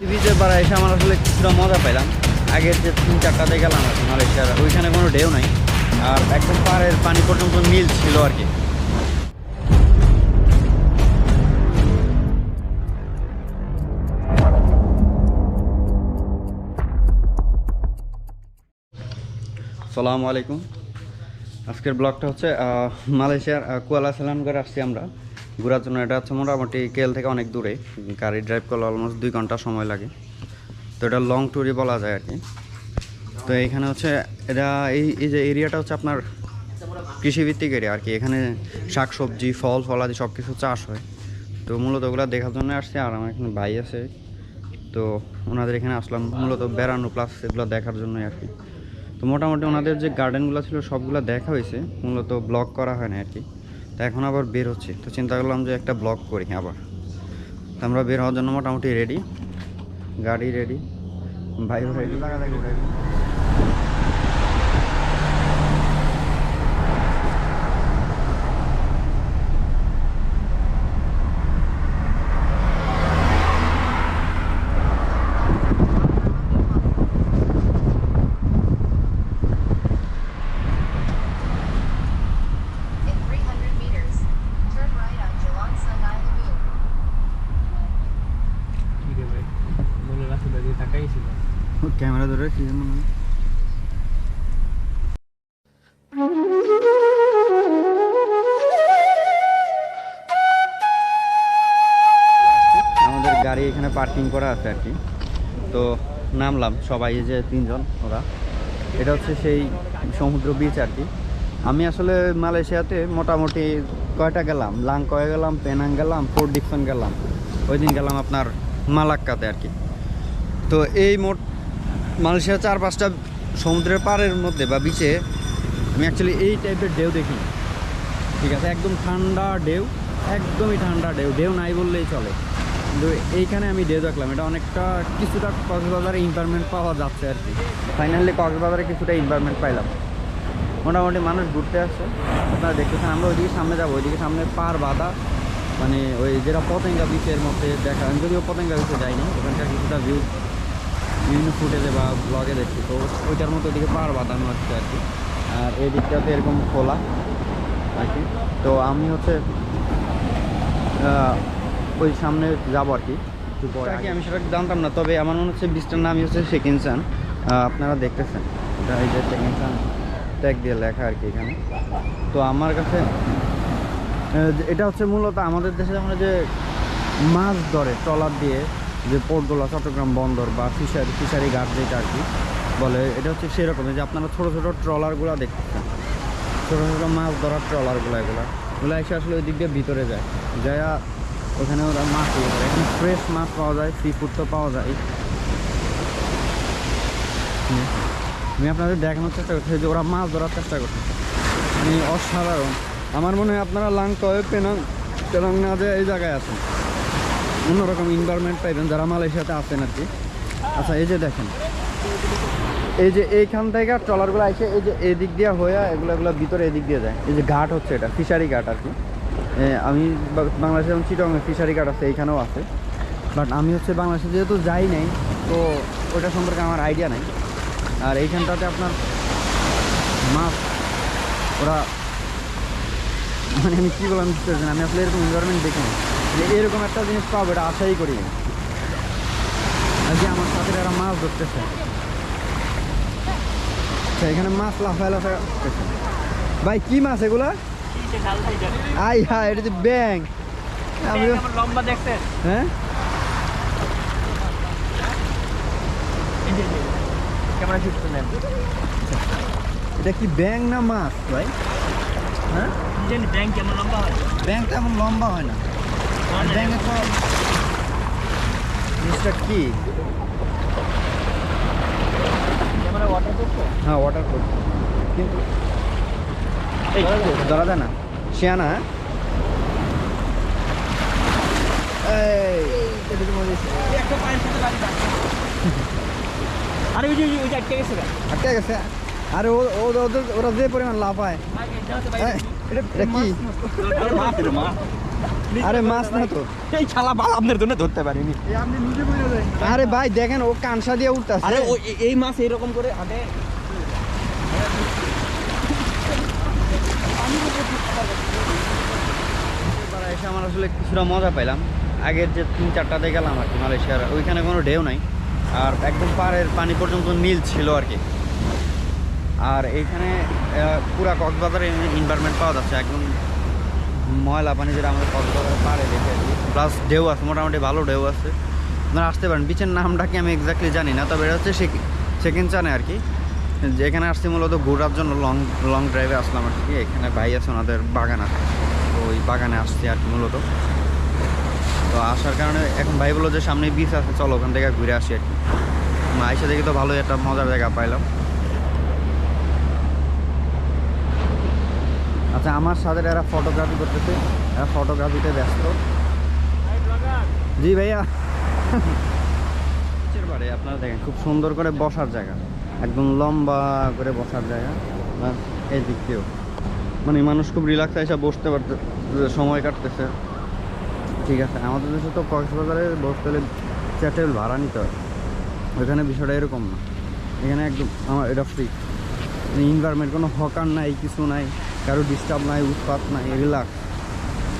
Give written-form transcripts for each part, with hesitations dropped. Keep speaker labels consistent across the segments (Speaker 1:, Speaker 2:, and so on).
Speaker 1: বিচের পাড়া এসে আমার আসলে কিছুটা মজা পেলাম। আগের যে 3-4টাতে গেলাম আর কি মালয়েশিয়ার, ওইখানে কোনো ঢেউ নাই, আর একদম পাড়ের পানি পর্যন্ত নীল ছিল আর কি। আসসালামু আলাইকুম। আজকের ব্লগটা হচ্ছে মালয়েশিয়ার কুয়ালা সেলাঙ্গরে আসছি আমরা ঘোরার জন্য। এটা হচ্ছে মোটামুটি কেএল থেকে অনেক দূরে, গাড়ি ড্রাইভ করলে অলমোস্ট 2 ঘন্টা সময় লাগে। তো এটা লং ট্যুরই বলা যায় আর কি। তো এইখানে হচ্ছে এটা এই যে এরিয়াটা হচ্ছে আপনার কৃষিভিত্তিক এরিয়া আর কি। এখানে শাকসবজি, ফল ফলাদি সব কিছু চাষ হয়। তো মূলত ওগুলো দেখার জন্য আসছি। আর আমার এখানে ভাই আছে, তো ওনাদের এখানে আসলাম মূলত বেড়ানো প্লাস এগুলো দেখার জন্যই আর কি। তো মোটামুটি ওনাদের যে গার্ডেনগুলো ছিল সবগুলো দেখা হয়েছে, মূলত ব্লগ করা হয় না আর কি। তো এখন আবার বের হচ্ছে, তো চিন্তা করলাম যে একটা ব্লগ করি আবার। তো আমরা বের হওয়ার জন্য মোটামুটি রেডি, গাড়ি রেডি, ভাই রেডি। ক্যামেরা ধরে কি মনে হয় আমাদের গাড়ি এখানে পার্কিং করা আছে আর কি। তো নামলাম সবাই, এই যে 3 জন ওরা। এটা হচ্ছে সেই সমুদ্র বিচ আর কি। আমি আসলে মালয়েশিয়াতে মোটামুটি কয়টা গেলাম, লাংকয়ে গেলাম, পেনাং গেলাম, পোর্ট ডিকসন গেলাম, ওই দিন গেলাম আপনার মালাক্কাতে আর কি। তো এই মোট মালয়েশিয়া 4-5টা সমুদ্রের পাড়ের মধ্যে বা বিচে আমি অ্যাকচুয়ালি এই টাইপের ঢেউ দেখি, ঠিক আছে। একদম ঠান্ডা ঢেউ, একদমই ঠান্ডা ঢেউ, ঢেউ নাই বললেই চলে। কিন্তু এইখানে আমি ঢেউ দেখলাম, এটা অনেকটা কিছুটা কক্সবাজারে এনভায়রনমেন্ট পাওয়া যাচ্ছে আর কি। ফাইনালি কক্সবাজারে কিছুটা এনভায়রনমেন্ট পাইলাম। মোটামুটি মানুষ ঘুরতে আসছে, আপনারা দেখতেছেন। আমরা ওইদিকে সামনে যাবো, ওইদিকে সামনে পাড় বাঁধা, মানে ওই যেটা পতেঙ্গা বিচের মধ্যে দেখা। আমি যদিও পতেঙ্গা বিচে যাইনি, ওখানকার কিছুটা ভিউ বিভিন্ন ফুটেজে বা ব্লগে দেখছি। তো ওইটার মতো ওইদিকে পাড় বাঁধানো হচ্ছে আর কি। আর এই দিকটাতে এরকম খোলা আর কি। তো আমি হচ্ছে ওই সামনে যাবো আর কি একটু পরে। আমি সেটা জানতাম না, তবে আমার মনে হচ্ছে বিচটার নামই হচ্ছে সেকিনচান। আপনারা দেখতেছেন এটা, এই যে সেকিনচান ট্যাগ দিয়ে লেখা আর কি এখানে। তো আমার কাছে এটা হচ্ছে মূলত আমাদের দেশে যেমন যে মাছ ধরে ট্রলার দিয়ে, যে পোর্টগুলো চট্টগ্রাম বন্দর বা ফিশারি ঘাট যেটা আর কি বলে, এটা হচ্ছে সেরকমই যে আপনারা ছোটো ছোটো ট্রলারগুলো দেখতেছেন, ছোটো ছোটো মাছ ধরার ট্রলারগুলো, এগুলো এসে আসলে ওই দিক দিয়ে ভিতরে যায়, ওখানে ওরা মাছ ইয়ে করে। এখানে ফ্রেশ মাছ পাওয়া যায়, সি ফুড তো পাওয়া যায়। আমি আপনাদের দেখানোর চেষ্টা করছি যে ওরা মাছ ধরার চেষ্টা করতেছে, মানে অসাধারণ। আমার মনে হয় আপনারা লাংকয়ে পেনাং না যে এই জায়গায় আছেন, অন্যরকম এনভায়রনমেন্ট পাইবেন যারা মালয়েশিয়াতে আছেন আর কি। আচ্ছা, এই যে দেখেন, এই যে এইখান থেকে ট্রলারগুলো এসে এই যে এদিক দিয়ে হয়ে এগুলো ভিতরে এদিক দিয়ে যায়। এই যে ঘাট হচ্ছে এটা ফিশারি ঘাট আর কি। আমি বাংলাদেশে যেমন চিটংয়ে ফিশারি ঘাট আছে, এইখানেও আছে। বাট আমি হচ্ছে বাংলাদেশে যেহেতু যাই নাই, তো ওটা সম্পর্কে আমার আইডিয়া নাই। আর এইখানটাতে আপনার মাছ ওরা, মানে আমি কী বললাম বুঝতে পারছি না। আমি আসলে এরকম এনভায়রনমেন্ট দেখিনি, যে এরকম একটা জিনিস পাবো এটা আশাই করি। আর যে আমার সাথে এরা মাছ ধরতেছে, এখানে মাছ লাফায় করতেছে। ভাই কি মাছ এগুলা? আই হ্যাঁ, এটা যে ব্যাং। লম্বা দেখছেন? হ্যাঁ, এটা কি ব্যাং না মাছ ভাই? হ্যাঁ, ব্যাং কেমন লম্বা হয়? ব্যাং তেমন লম্বা হয় না। ব্যাঙে তো জিনিসটা কি? হ্যাঁ, ওয়াটারপ্রুফ, কিন্তু ধরা যায় না। শিয়ানা আটকে গেছে। আরে ওরা যে পরিমাণ লাভ হয়, এটা কি আরে মাছ না তো,
Speaker 2: এই শালা মাছ আপনার জন্য ধরতে পারিনি।
Speaker 1: আরে ভাই দেখেন ও কানসা দিয়ে উঠতেছে।
Speaker 2: আরে এই মাছ এরকম করে হাতে
Speaker 1: এসে আমার আসলে কিছুটা মজা পেলাম। আগের যে 3-4টাতে গেলাম আর কি মালয়েশিয়ার, ওইখানে কোনো ঢেউ নাই, আর একদম পাড়ের পানি পর্যন্ত নীল ছিল আর কি। আর এইখানে পুরা কক্সবাজারে এনভায়রনমেন্ট পাওয়া যাচ্ছে, একদম ময়লা পানি যেটা আমাদের কক্সবাজারে পাড়ে দেখে আর কি। প্লাস ঢেউ আছে, মোটামুটি ভালো ঢেউ আছে, আপনারা আসতে পারেন। বিচের নামটা কি আমি এক্স্যাক্টলি জানি না, তবে এটা হচ্ছে সেকিনচানে আর কি। যেখানে আসছি মূলত ঘোরার জন্য, লং ড্রাইভে আসলাম আর কি। এখানে ভাই আছে, ওনাদের বাগান আছে, তো ওই বাগানে আসছি আর কি মূলত। তো আসার কারণে এখন ভাই বললো যে সামনে বিচ আছে, চলো ওখান থেকে ঘুরে আসি আর কি। আইসা দেখি তো ভালোই একটা মজার জায়গা পাইলাম। আচ্ছা, আমার সাথে এরা ফটোগ্রাফি করতেছে, এরা ফটোগ্রাফিতে ব্যস্ত। জি ভাইয়া। বারে আপনারা দেখেন খুব সুন্দর করে বসার জায়গা, একদম লম্বা করে বসার জায়গা। এই দিক দিয়েও মানে মানুষ খুব রিল্যাক্স এসে বসতে পারতে, সময় কাটতেছে। ঠিক আছে, আমাদের দেশে তো কক্সবাজারে বসতে হলে 4 টেবিল ভাড়া নিতে হয়, ওইখানে বিষয়টা এরকম না। এখানে একদম আমার এটা ফ্রি, এনভায়রনমেন্ট, কোনো হকার নাই, কিছু নাই, কারো ডিস্টার্ব নাই, উৎপাত নাই,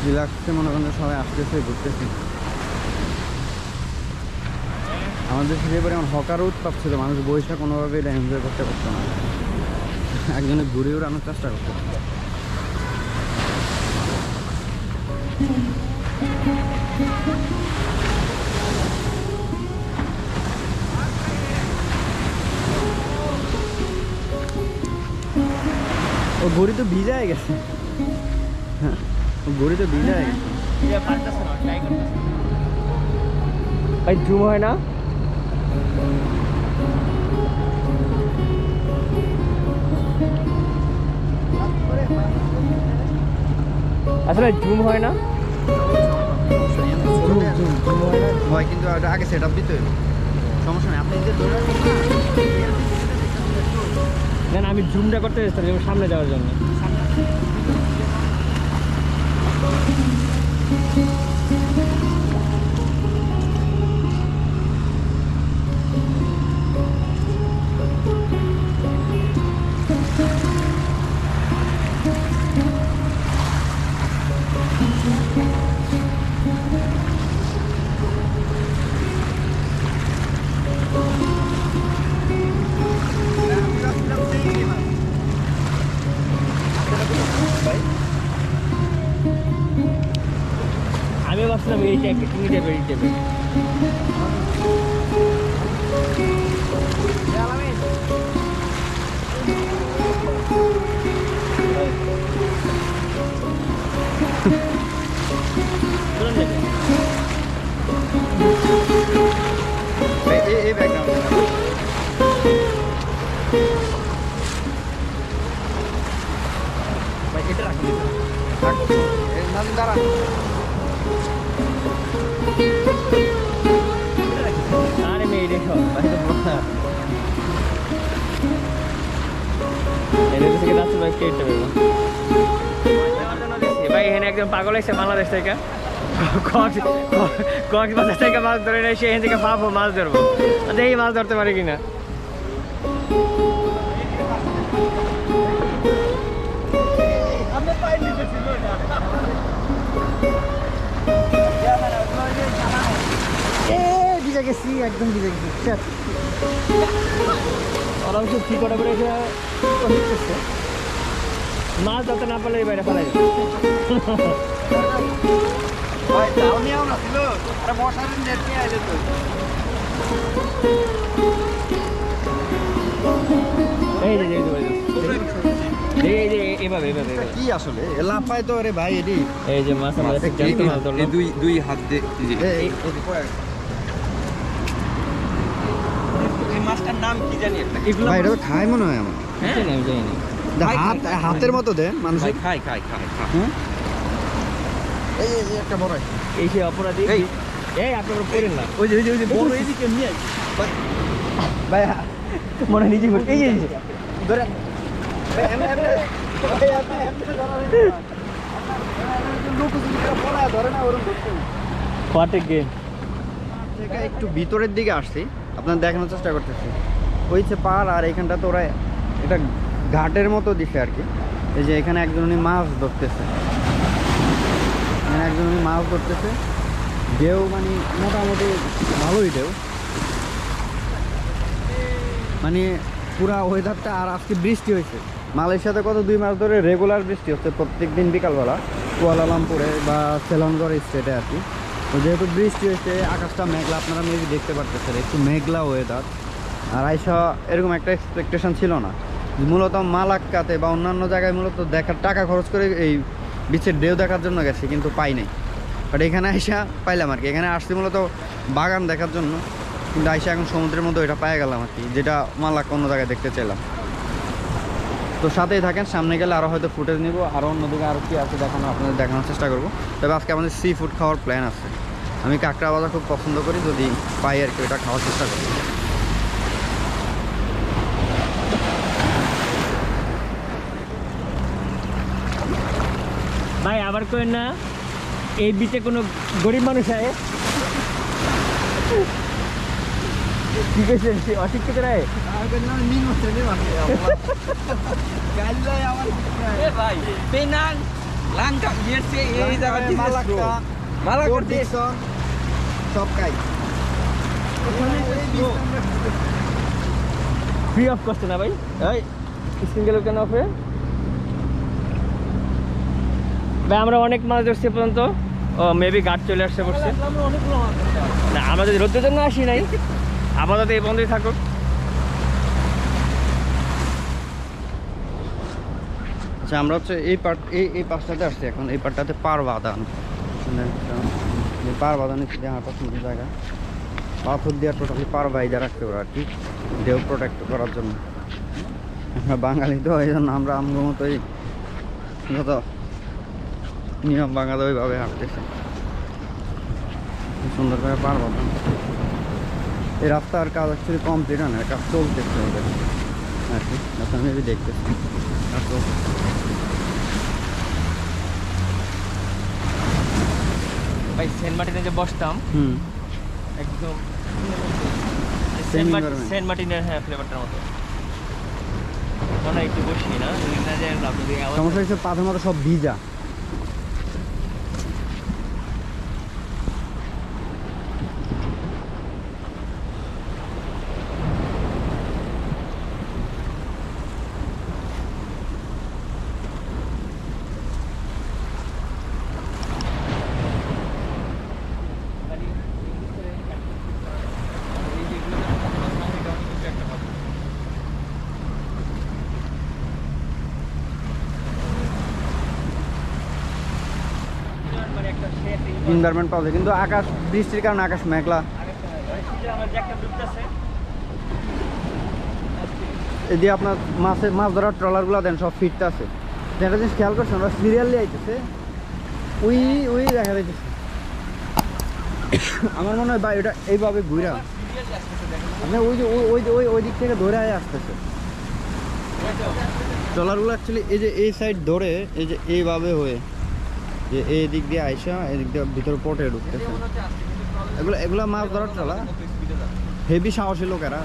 Speaker 1: রিল্যাক্সে মনে করেন সবাই আসতেছে, ঘুরতেছে। আমাদের দেশে যে পরিমাণ হকারও উৎপাত ছিল, মানুষ বইসা কোনোভাবে এটা এনজয় করতে পারতো না, একজনে ঘুরে উড়ানোর চেষ্টা করতে। ও ঘড়ি তো ভিজায় গেছে, হ্যাঁ ও ঘড়ি তো ভিজায় গেছে।
Speaker 2: ভাই জুম হয় না? আসলে জুম হয় না,
Speaker 1: হয় কিন্তু আগে সেট আপ দিতে হবে, সমস্যা নেই। আপনি
Speaker 2: না আমি জুমটা করতে চেষ্টা সামনে যাওয়ার জন্য। আমি ভাবছিলাম এই টাইপের, তুমি টাইপের, এই টাইপের।
Speaker 1: এই ব্যাকগ্রাউন্ড
Speaker 2: ভাই এটা রাখি
Speaker 1: দাঁড়া।
Speaker 2: আরে মেয়ে দেখো ভাই, তো ভাই এখানে একদম পাগল হয়েছে বাংলাদেশ থেকে, কক্সবাজার থেকে মাছ ধরে নেই, সেখান থেকে ভাবো মাছ ধরবো, দেখি মাছ ধরতে পারি কিনা।
Speaker 1: ভিজে গেছি, একদম ভিজে গেছি।
Speaker 2: ওরা হচ্ছে কি করে করে মাছ ধরতে না পারলে এই বাইরে ফেলাই
Speaker 1: ভাই তাও নিয়েও না ছিল, আরে মশারির নেট নিয়ে আইলে তো।
Speaker 2: এই যে এভাবে
Speaker 1: কি আসলে লাফায় তো রে ভাই, এডি
Speaker 2: এই যে মাছ আমরা জানতে মাছ ধরলাম,
Speaker 1: দুই হাত দিয়ে
Speaker 2: এই মাছটার নাম কি জানি একটা, এগুলো
Speaker 1: ভাই এটা তো খায় মনে হয় আমার।
Speaker 2: হ্যাঁ আমি জানি না,
Speaker 1: হাতের মতো দেন মানুষ
Speaker 2: খাই
Speaker 1: হ্যাঁ। এই একটা বড়,
Speaker 2: এই সে অপরাধী, এই আপনারা পড়েন না, ওই যে বড় এদিকে নিয়ে
Speaker 1: ভাই
Speaker 2: মনে নিজে এই
Speaker 1: ধরে
Speaker 2: হোয়াট এ গেম।
Speaker 1: থেকে একটু ভিতরের দিকে আসছি, আপনার দেখানোর চেষ্টা করতেছি। ওই যে পাড়, আর এইখানটা তো ওরা এটা ঘাটের মতো দিছে আর কি। এই যে এখানে একজন উনি মাছ ধরতেছে, এখানে একজন উনি মাছ ধরতেছে। ঢেউ মানে মোটামুটি ভালোই ঢেউ, মানে পুরা ওয়েদারটা। আর আজকে বৃষ্টি হয়েছে মালয়েশিয়াতে, কত 2 মাস ধরে রেগুলার বৃষ্টি হচ্ছে প্রত্যেক দিন বিকালবেলা কুয়ালালামপুরে বা সেলangor স্টেটে আর কি। তো যেহেতু বৃষ্টি হয়েছে, আকাশটা মেঘলা, আপনারা মেবি দেখতে পারতেছেন একটু মেঘলা ওয়েদার। আর আইসা এরকম একটা এক্সপেকটেশন ছিল না। মূলত মালাক্কাতে বা অন্যান্য জায়গায় মূলত দেখার টাকা খরচ করে এই বিচের ঢেউ দেখার জন্য গেছি, কিন্তু পাই নাই। বাট এখানে আইসা পাইলাম আর কি। এখানে আসছি মূলত বাগান দেখার জন্য, কিন্তু আইসা এখন সমুদ্রের মধ্যে ওইটা পাই গেলাম আর কি, যেটা মালাক্কা অন্য জায়গায় দেখতে চাইলাম। তো সাথেই থাকেন, সামনে গেলে আরও হয়তো ফুটেজ নিব, আরও অন্যদিকে আরও কী আছে দেখানো আপনাদের দেখানোর চেষ্টা করব। তবে আজকে আমাদের সি ফুড খাওয়ার প্ল্যান আছে। আমি কাঁকড়া ভাজা খুব পছন্দ করি, যদি পাই আর কি ওটা খাওয়ার চেষ্টা করি।
Speaker 2: ভাই আবার কই না এই বিচে কোনো গরিব মানুষ আয়? কি কইছেন অশিক্ষিত রায়?
Speaker 3: ভাই পেনাং langka বিয়েছে এই জায়গা দিয়ে মালাক্কা
Speaker 1: সব খাই
Speaker 2: ফ্রি অফ কস্ট না ভাই? এই সিঙ্গেল কেন অফে? ভাই আমরা অনেক মাছ ধরছি পর্যন্ত। ও মেবি ঘাট চলে আসছে পড়ছে না, আমরা যদি রোদের জন্য আসি নাই, আপাতত এই বন্ধই থাকুক।
Speaker 1: আচ্ছা, আমরা হচ্ছে এই পাশটাতে আসছি এখন। এই পাড়টাতে পার বাঁধান, পার বাঁধান হাঁটা সুন্দর জায়গা। পাথর দিয়ে টোটালি পার বাইজা রাখতে পারে আর কি, ঢেউ প্রোটেক্ট করার জন্য। আমরা বাঙালি তো, এই জন্য আমরা আমগো মতোই যত নিয়ম বাঙালি ওইভাবে হাঁটতেছে। সুন্দর করে পার বাঁধান। এই রাস্তার কাজ অ্যাকচুয়ালি কমপ্লিট হয় না, কাজ চলতেছে ওদের আর কি। আপনার মেবি দেখতেছি
Speaker 2: ভাই সেন্ট মার্টিনে যে বসতাম, একদম সেন্ট মার্টিনের হ্যাঁ ফ্লেভারটার মতো। মনে একটু বসি না,
Speaker 1: সমস্যা হচ্ছে পাথর মতো সব ভিজা। এনভায়রনমেন্ট পাওয়া যায়, কিন্তু আকাশ বৃষ্টির কারণে আকাশ মেঘলা। এদিকে আপনার মাছ ধরার ট্রলারগুলো দেন সব ফিটতে আছে। একটা জিনিস খেয়াল করছেন, ওরা সিরিয়ালি আইতেছে, ওই দেখা যাইতেছে। আমার মনে হয় বা এটা এইভাবে ঘুরা আপনার ওই দিক থেকে ধরে আসতেছে ট্রলারগুলো। অ্যাকচুয়ালি এই যে এই সাইড ধরে এই যে এইভাবে হয়ে যে এই দিক দিয়ে আইসা এদিক দিয়ে ভিতরে পটে ঢুকতেছে। এগুলা মাছ ধরার ট্রলার, হেভি সাহসী লোকেরা।